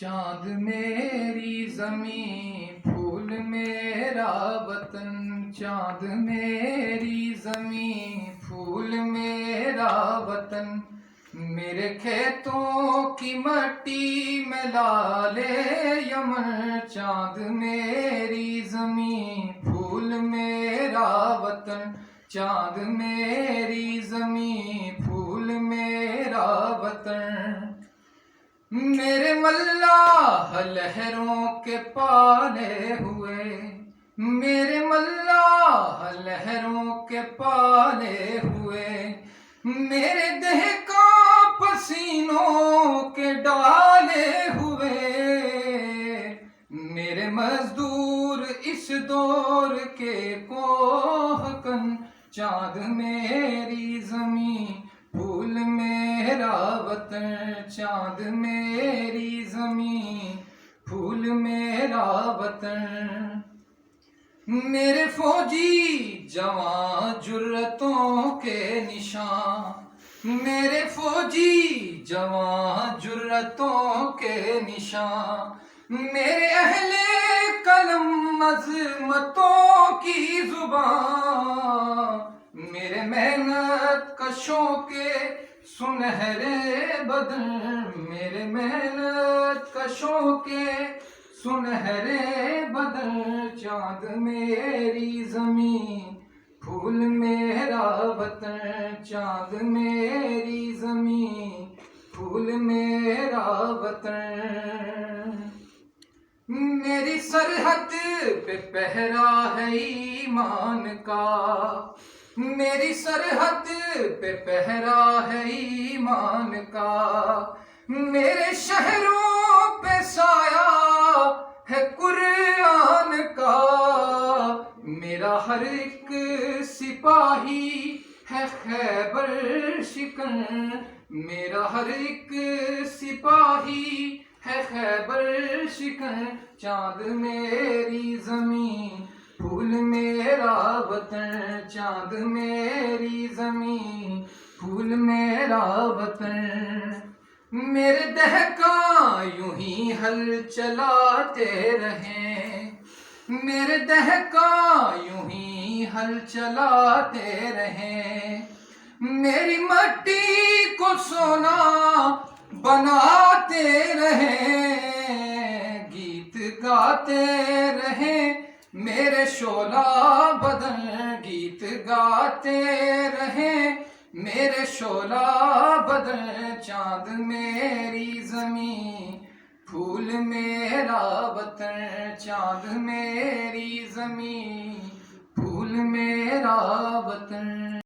چاند میری زمین پھول میرا وطن، چاند میری زمین پھول میرا وطن، میرے کھیتوں کی مٹی میں لال یمن، چاند میری زمین پھول میرا وطن، چاند میری زمین پھول میرا وطن، میرے ملاح لہروں کے پالے ہوئے، میرے ملاح لہروں کے پالے ہوئے، میرے دہقاں پسینوں کے ڈالے ہوئے، میرے مزدور اس دور کے کوہ کن، چاند میری زمین پھول میرا وطن، چاند میری زمین پھول میرا وطن، میرے فوجی جوان جرتوں کے نشان، میرے فوجی جوان جرتوں کے نشان، میرے اہل قلم عظمتوں کی زبان، میرے محنت کشوں کے سنہرے بدن، میرے محنت کشوں کے سنہرے بدن، چاند میری زمین پھول میرا وطن، چاند میری زمین پھول میرا وطن، میری سرحد پہ پہرا ہے ایمان کا، میری سرحد پہ پہرا ہے ایمان کا، میرے شہروں پہ سایہ ہے قرآن کا، میرا ہر ایک سپاہی ہے خیبر شکن، میرا ہر ایک سپاہی ہے خیبر شکن، چاند میری زمین پھول میرا وطن، چاند میری زمین پھول میرا وطن، میرے دہقاں یوں ہی ہل چلاتے رہیں، میرے دہقاں یوں ہی ہل چلاتے رہیں، میری مٹی کو سونا بناتے رہیں، گیت گاتے رہیں میرے شعلہ بدن، گیت گاتے رہیں میرے شعلہ بدن، چاند میری زمین پھول میرا وطن، چاند میری زمین پھول میرا وطن۔